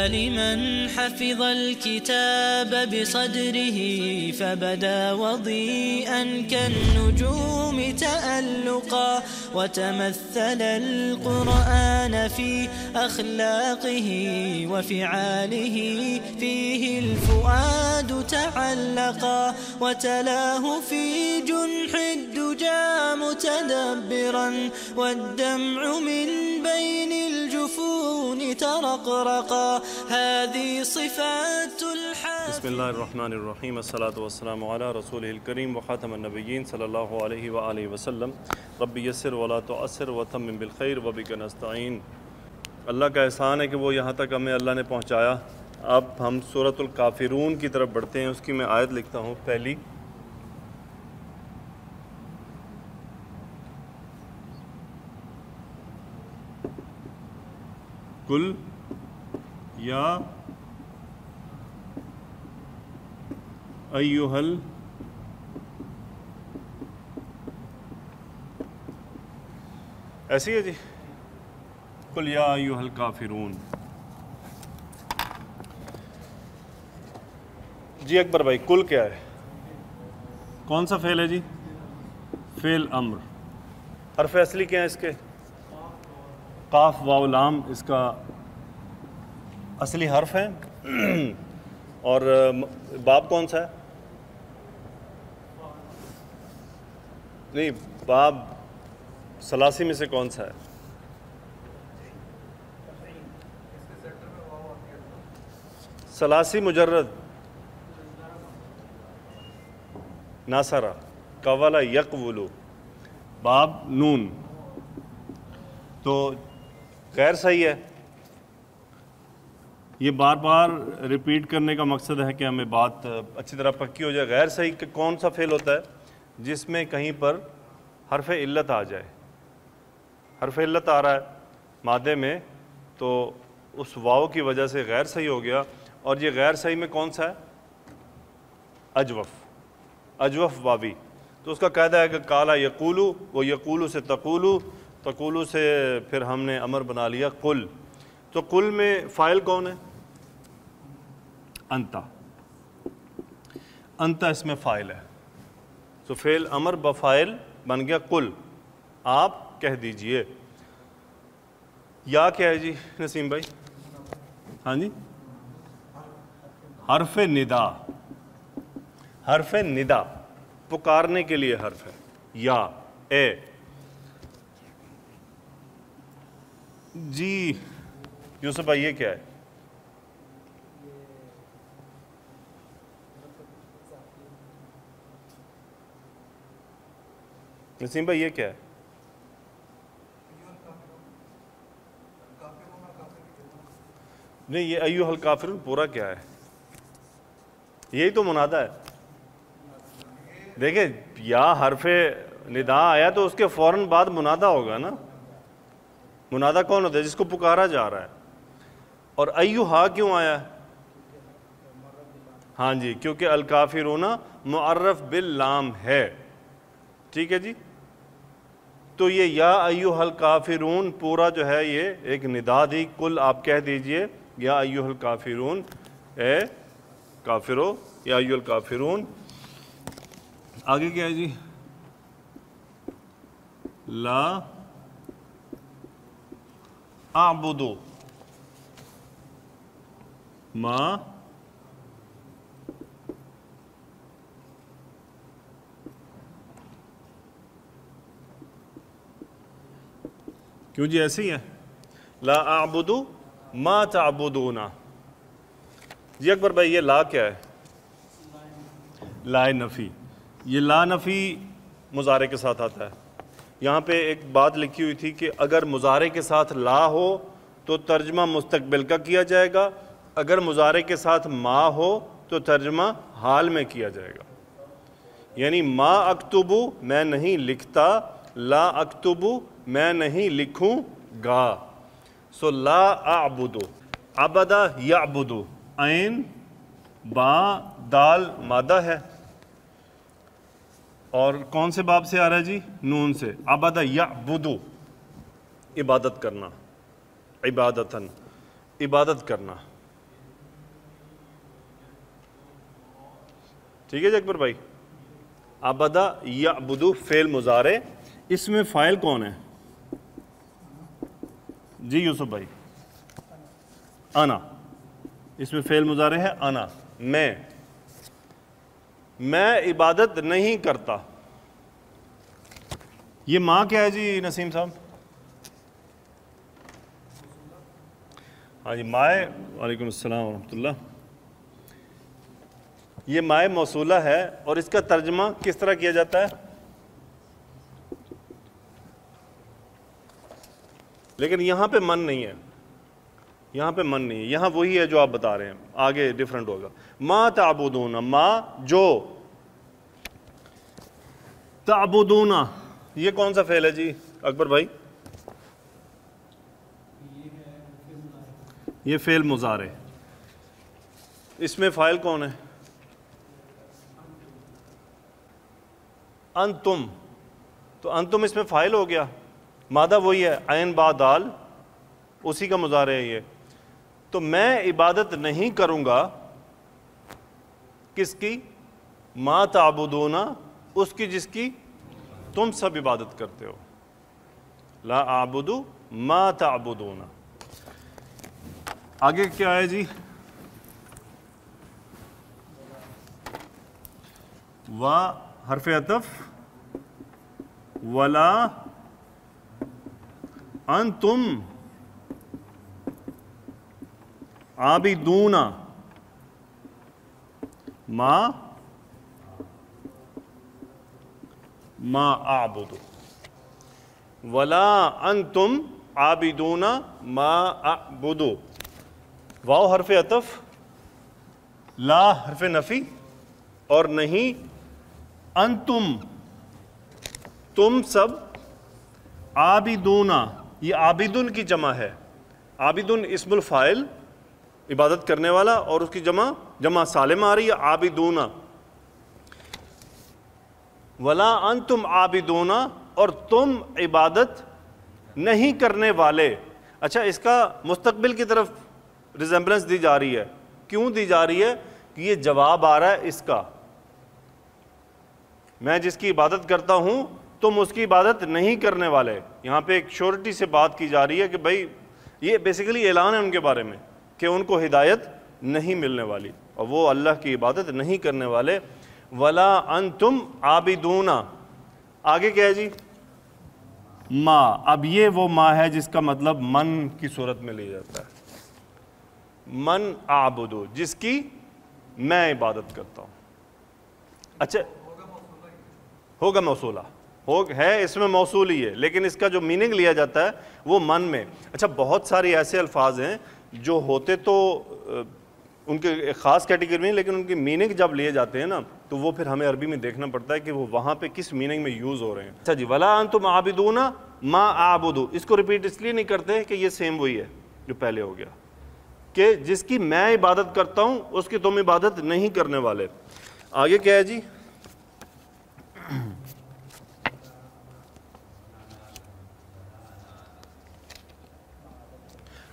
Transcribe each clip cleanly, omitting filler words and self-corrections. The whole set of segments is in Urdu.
لمن حفظ الكتاب بصدره فبدا وضيئا كالنجوم تألقا وتمثل القرآن في أخلاقه وفعاله فيه الفؤاد تعلقا وتلاه في جنح الدجى متدبرا والدمع من بين الجفون ترقرقا هذه صفات الحافظ. بسم اللہ الرحمن الرحیم، الصلاۃ والسلام علی رسولہ الکریم وخاتم النبیین صلی اللہ علیہ وآلہ وسلم. رب یسر ولا تعسر وتمم بالخیر وبک نستعین. اللہ کا احسان ہے کہ وہ یہاں تک ہمیں اللہ نے پہنچایا. اب ہم سورۃ الکافرون کی طرف بڑھتے ہیں. اس کی میں آیت لکھتا ہوں پہلی. قل یا ایہا ایسی ہے جی. قل یا ایہا الکافرون. جی اکبر بھائی، کل کیا ہے؟ کون سا فعل ہے جی؟ فعل امر. حرف اصلی کیا ہے اس کے؟ قاف واو لام اس کا اصلی حرف ہے. اور باب کون سا ہے؟ نہیں، باب ثلاثی میں سے کون سا ہے؟ ثلاثی مجرد ناصرہ قولا یقولو باب نون. تو غیر صحیح ہے. یہ بار بار ریپیٹ کرنے کا مقصد ہے کہ ہمیں بات اچھی طرح پکی ہو جائے. غیر صحیح کہ کون سا فعل ہوتا ہے جس میں کہیں پر حرف علت آ جائے. حرف علت آ رہا ہے مادے میں تو اس واو کی وجہ سے غیر صحیح ہو گیا. اور یہ غیر صحیح میں کون سا ہے؟ اجوف. اجوف واوی. تو اس کا قاعدہ ہے کہ کالا یقولو، وہ یقولو سے تقولو، تقولو سے پھر ہم نے امر بنا لیا قل. تو قل میں فاعل کون ہے؟ انتا. انتا اس میں فاعل ہے. تو فعل امر بفاعل بن گیا قل. آپ کہہ دیجئے. یا کیا ہے جی نسیم بھائی؟ ہاں جی، حرف ندا. حرف ندا پکارنے کے لیے حرف ہے. یا اے. جی یوسف بھائی یہ کیا ہے؟ نسیم بھائی یہ کیا ہے؟ نہیں، یہ ایھا الکافرون پورا کیا ہے؟ یہی تو منادہ ہے. دیکھیں، یا حرف ندا آیا تو اس کے فوراً بعد منادہ ہوگا نا. منادہ کون ہوتا ہے؟ جس کو پکارا جا رہا ہے. اور ایھا کیوں آیا ہے؟ ہاں جی، کیونکہ الکافرون معرف باللام ہے. ٹھیک ہے جی. تو یہ یا ایھا الکافرون پورا جو ہے یہ ایک ندا دی. کل آپ کہہ دیجئے یا ایھا الکافرون، اے کافرو، یا ایھا الکافرون. آگے کیا ہے جی؟ لا اعبدو ما کیوں جی ایسے ہی ہے؟ لا اعبدو ما تعبدون. جی اکبر بھائی یہ لا کیا ہے؟ لا نفی. یہ لا نفی مضارع کے ساتھ آتا ہے. یہاں پہ ایک بات لکھی ہوئی تھی کہ اگر مضارع کے ساتھ لا ہو تو ترجمہ مستقبل کا کیا جائے گا، اگر مضارع کے ساتھ ما ہو تو ترجمہ حال میں کیا جائے گا. یعنی ما اکتبو میں نہیں لکھتا، لا اکتبو میں نہیں لکھوں گا. سو لا اعبدو، عبدہ یعبدو، عین با دال مادہ ہے. اور کون سے باب سے آ رہا ہے جی؟ نون سے. عبدہ یعبدو، عبادت کرنا، عبادتاً، عبادت کرنا. ٹھیک ہے جی اکبر بھائی؟ عبدہ یعبدو فعل مضارع، اس میں فاعل کون ہے؟ جی یوسف بھائی، انا، اس میں فعل مضارع ہے انا، میں عبادت نہیں کرتا. یہ ماں کیا ہے جی نسیم صاحب؟ ہاں جی مائے، وعلیکم السلام ورحمۃ اللہ. یہ مائے موصولہ ہے اور اس کا ترجمہ کس طرح کیا جاتا ہے؟ لیکن یہاں پہ من نہیں ہے، یہاں پہ من نہیں ہے، یہاں وہی ہے جو آپ بتا رہے ہیں، آگے ڈیفرنٹ ہوگا. ما تعبدون، ما جو، تعبدون یہ کون سا فعل ہے جی اکبر بھائی؟ یہ فعل مضارع، اس میں فاعل کون ہے؟ انتم، تو انتم اس میں فاعل ہو گیا. مادہ وہی ہے، عین با دال، اسی کا مضارع ہے یہ. تو میں عبادت نہیں کروں گا کس کی؟ ما تعبدون، اس کی جس کی تم سب عبادت کرتے ہو. لا اعبد ما تعبدون. آگے کیا ہے جی؟ و حرف عطف، ولا انتم عابدون ما اعبد، ولا انتم عابدون ما اعبد. واو حرف عطف، لا حرف نفی، اور نہیں انتم تم سب، عابدون یہ عابدن کی جمع ہے. عابدن اسم الفاعل عبادت کرنے والا، اور اس کی جمع سالم آ رہی ہے عابدون. ولا انتم عابدون، اور تم عبادت نہیں کرنے والے. اچھا، اس کا مستقبل کی طرف ریزمبلنس دی جا رہی ہے. کیوں دی جا رہی ہے؟ کہ یہ جواب آ رہا ہے اس کا، میں جس کی عبادت کرتا ہوں تم اس کی عبادت نہیں کرنے والے. یہاں پہ ایک شورٹی سے بات کی جا رہی ہے کہ بھائی یہ بیسیکلی اعلان ہے ان کے بارے میں کہ ان کو ہدایت نہیں ملنے والی اور وہ اللہ کی عبادت نہیں کرنے والے. ولا انتم عابدون. آگے کیا ہے جی؟ ما. اب یہ وہ ما ہے جس کا مطلب من کی صورت میں لیا جاتا ہے. من اعبدو، جس کی میں عبادت کرتا ہوں. اچھا، ہوگا موصولہ، ہے اس میں موصول ہی ہے، لیکن اس کا جو میننگ لیا جاتا ہے وہ من میں. اچھا، بہت سارے ایسے الفاظ ہیں جو ہوتے تو ان کے ایک خاص کیٹیگری میں، لیکن ان کی میننگ جب لیے جاتے ہیں نا تو وہ پھر ہمیں عربی میں دیکھنا پڑتا ہے کہ وہ وہاں پہ کس میننگ میں یوز ہو رہے ہیں. اچھا جی، ولا انتم عابدون ما اعبد، اس کو ریپیٹ اس لیے نہیں کرتے کہ یہ سیم وہی ہے جو پہلے ہو گیا کہ جس کی میں عبادت کرتا ہوں اس کی تم عبادت نہیں کرنے والے. آگے کیا ہے جی؟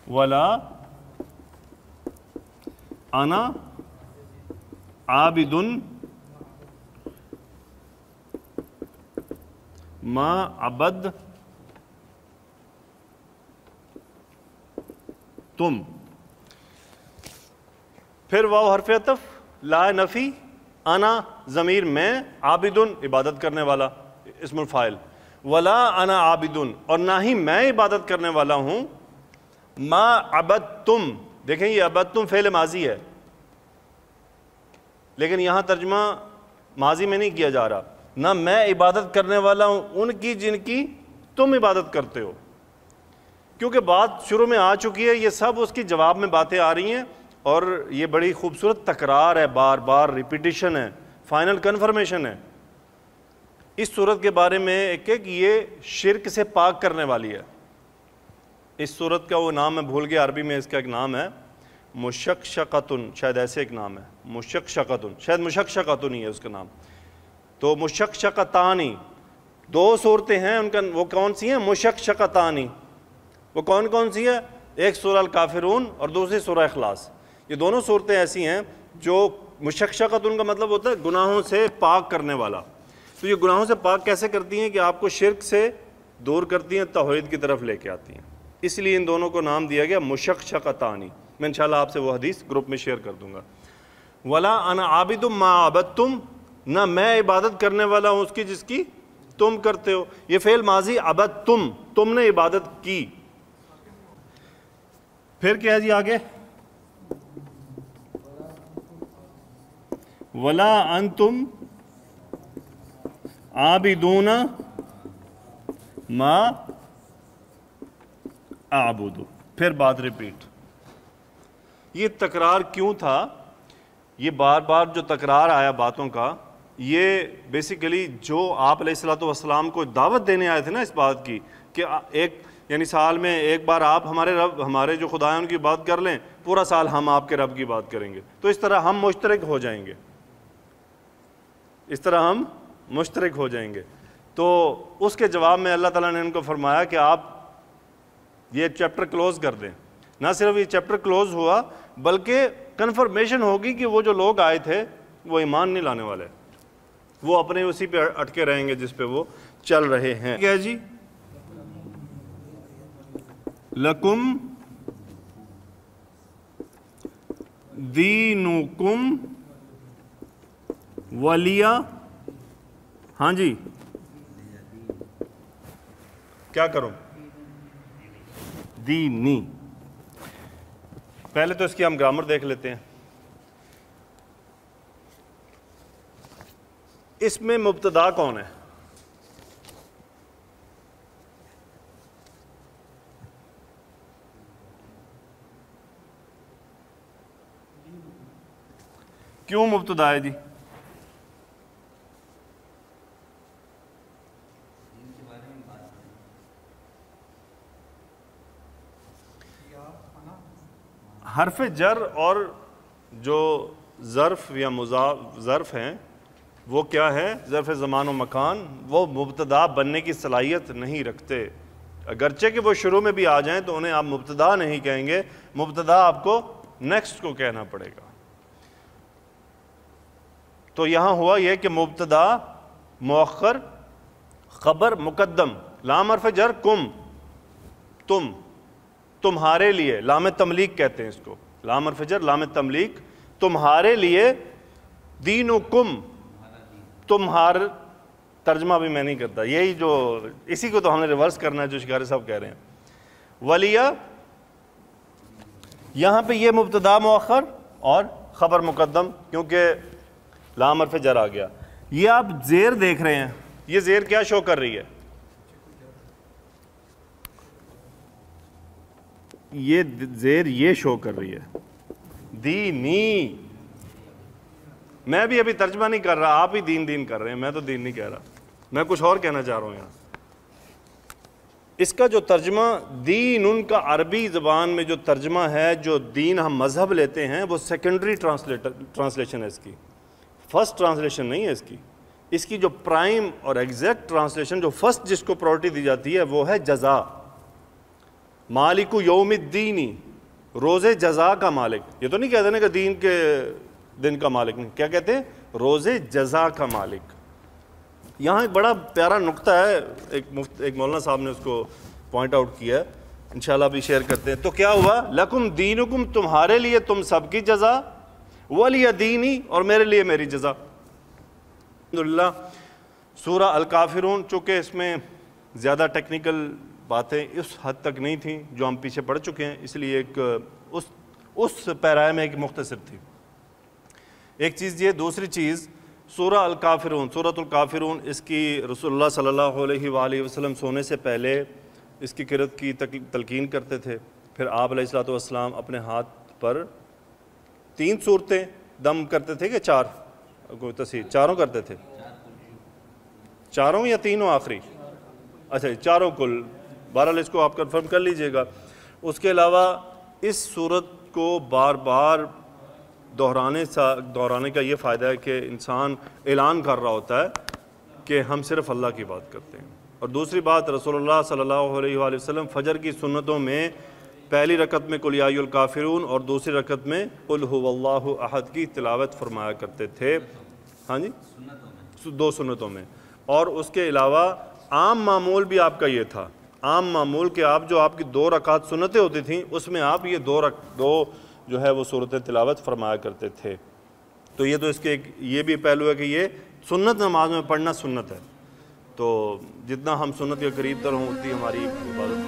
ولا انا عابد ما عبد تم. پھر واو حرف عطف، لا نفی، انا ضمیر میں، عابدن عبادت کرنے والا اسم الفاعل. ولا انا عابدن، اور نہ ہی میں عبادت کرنے والا ہوں، ما عبدتم. دیکھیں یہ عبدتم فعل ماضی ہے، لیکن یہاں ترجمہ ماضی میں نہیں کیا جا رہا. نہ میں عبادت کرنے والا ہوں ان کی جن کی تم عبادت کرتے ہو، کیونکہ بات شروع میں آ چکی ہے، یہ سب اس کی جواب میں باتیں آ رہی ہیں اور یہ بڑی خوبصورت تکرار ہے، بار بار ریپیٹیشن ہے، فائنل کنفرمیشن ہے. اس صورت کے بارے میں ایک کہ یہ شرک سے پاک کرنے والی ہے. اس صورت کا وہ نام میں بھول گیا، عربی میں اس کا ایک نام ہے مشکشقتن، شاید ایسے ایک نام ہے مشکشقتن، شاید مشکشقتن ہی ہے اس کا نام. تو مشکشقتانی دو صورتیں ہیں ان کا، وہ کون سی ہیں؟ مشکشقتانی. وہ کون کون سی ہے؟ ایک سورہ الکافرون اور دوسری سورہ اخلاص. یہ دونوں صورتیں ایسی ہیں جو مشقشقۃ کا مطلب ہوتا ہے گناہوں سے پاک کرنے والا. تو یہ گناہوں سے پاک کیسے کرتی ہیں کہ آپ کو شرک سے دور کرتی ہیں, توحید کی طرف لے کے آتی ہیں. اس لیے ان دونوں کو نام دیا گیا مشقشقتانی. میں انشاءاللہ آپ سے وہ حدیث گروپ میں شیئر کر دوں گا. ولا انا عابد ما عبدتم, نہ میں عبادت کرنے والا ہوں اس کی جس کی تم کرتے ہو. یہ فعل ماضی عبدتم, تم نے عبادت کی. پھر کیا ہے جی آگے, ولا انتم عابدون ما اعبد. پھر بات ریپیٹ. یہ تکرار کیوں تھا؟ یہ بار بار جو تکرار آیا باتوں کا, یہ بیسیکلی جو آپ علیہ الصلوۃ والسلام کو دعوت دینے آئے تھے نا اس بات کی کہ ایک یعنی سال میں ایک بار آپ ہمارے رب, ہمارے جو خدا ہیں ان کی بات کر لیں, پورا سال ہم آپ کے رب کی بات کریں گے, تو اس طرح ہم مشترک ہو جائیں گے, اس طرح ہم مشترک ہو جائیں گے. تو اس کے جواب میں اللہ تعالیٰ نے ان کو فرمایا کہ آپ یہ چیپٹر کلوز کر دیں. نہ صرف یہ چیپٹر کلوز ہوا بلکہ کنفرمیشن ہوگی کہ وہ جو لوگ آئے تھے وہ ایمان نہیں لانے والے, وہ اپنے اسی پہ اٹکے رہیں گے جس پہ وہ چل رہے ہیں. کیا جی, لکم دینکم ولی, ہاں جی کیا کروں, دینی. پہلے تو اس کی ہم گرامر دیکھ لیتے ہیں. اس میں مبتدا کون ہے؟ کیوں مبتدا ہے جی؟ حرف جر اور جو ظرف یا مضاف ظرف ہیں وہ کیا ہے؟ ظرف زمان و مکان. وہ مبتدا بننے کی صلاحیت نہیں رکھتے, اگرچہ کہ وہ شروع میں بھی آ جائیں تو انہیں آپ مبتدا نہیں کہیں گے, مبتدا آپ کو نیکسٹ کو کہنا پڑے گا. تو یہاں ہوا یہ کہ مبتدا مؤخر, خبر مقدم, لام حرف جر کم, تم, تمہارے لیے, لام تملیک کہتے ہیں اس کو, لام حرف جر لام تملیک, تمہارے لیے, دینکم, تمہار, ترجمہ بھی میں نہیں کرتا, یہی جو اسی کو تو ہم نے ریورس کرنا ہے جو شکاری صاحب کہہ رہے ہیں. ولیہ, یہاں پہ یہ مبتدا مؤخر اور خبر مقدم کیونکہ لام حرف جر آ گیا. یہ آپ زیر دیکھ رہے ہیں, یہ زیر کیا شو کر رہی ہے؟ یہ زیر یہ شو کر رہی ہے دینی. میں بھی ابھی ترجمہ نہیں کر رہا, آپ ہی دین دین کر رہے ہیں, میں تو دین نہیں کہہ رہا, میں کچھ اور کہنا چاہ رہا ہوں یہاں. اس کا جو ترجمہ دین, ان کا عربی زبان میں جو ترجمہ ہے, جو دین ہم مذہب لیتے ہیں, وہ سیکنڈری ٹرانسلیشن ہے اس کی, فرسٹ ٹرانسلیشن نہیں ہے اس کی. اس کی جو پرائم اور ایگزیکٹ ٹرانسلیشن, جو فرسٹ جس کو پرائورٹی دی جاتی ہے وہ ہے جزا. مالک یوم الدینی, روز جزا کا مالک. یہ تو نہیں کہتے نا کہ دین کے دن کا مالک, نہیں, کیا کہتے ہیں؟ روز جزا کا مالک. یہاں ایک بڑا پیارا نقطہ ہے, ایک مولانا صاحب نے اس کو پوائنٹ آؤٹ کیا ہے, انشاءاللہ بھی شیئر کرتے ہیں. تو کیا ہوا؟ لکم دینکم, تمہارے لیے تم سب کی جزا, ولی دینی, اور میرے لیے میری جزا. الحمدللہ سورہ الکافرون, چونکہ اس میں زیادہ ٹیکنیکل باتیں اس حد تک نہیں تھیں جو ہم پیچھے پڑھ چکے ہیں, اس لیے ایک اس پیرائے میں ایک مختصر تھی. ایک چیز یہ, دوسری چیز سورہ الکافرون, سورۃ الکافرون, اس کی رسول اللہ صلی اللہ علیہ وآلہ وسلم سونے سے پہلے اس کی قرأت کی تلقین کرتے تھے. پھر آپ علیہ الصلوۃ والسلام اپنے ہاتھ پر 3 صورتیں دم کرتے تھے کہ 4, کوئی تصحیح, 4 کرتے تھے, 4 یا 3 آخری, اچھا 4 کل, بہرحال اس کو آپ کنفرم کر لیجئے گا. اس کے علاوہ اس صورت کو بار بار دہرانے کا یہ فائدہ ہے کہ انسان اعلان کر رہا ہوتا ہے کہ ہم صرف اللہ کی بات کرتے ہیں. اور دوسری بات, رسول اللہ صلی اللہ علیہ وآلہ وسلم فجر کی سنتوں میں پہلی رکعت میں قل یا ایھا الکافرون اور دوسری رکعت میں قل ھو اللہ احد کی تلاوت فرمایا کرتے تھے. ہاں جی 2 سنتوں میں. اور اس کے علاوہ عام معمول بھی آپ کا یہ تھا، عام معمول کہ آپ جو آپ کی 2 رکعت سنتیں ہوتی تھیں اس میں آپ یہ 2 جو ہے وہ صورتیں تلاوت فرمایا کرتے تھے. تو یہ تو اس کے یہ بھی پہلو ہے کہ یہ سنت نماز میں پڑھنا سنت ہے. تو جتنا ہم سنت کے قریب تر ہوں اتنی ہماری عبادت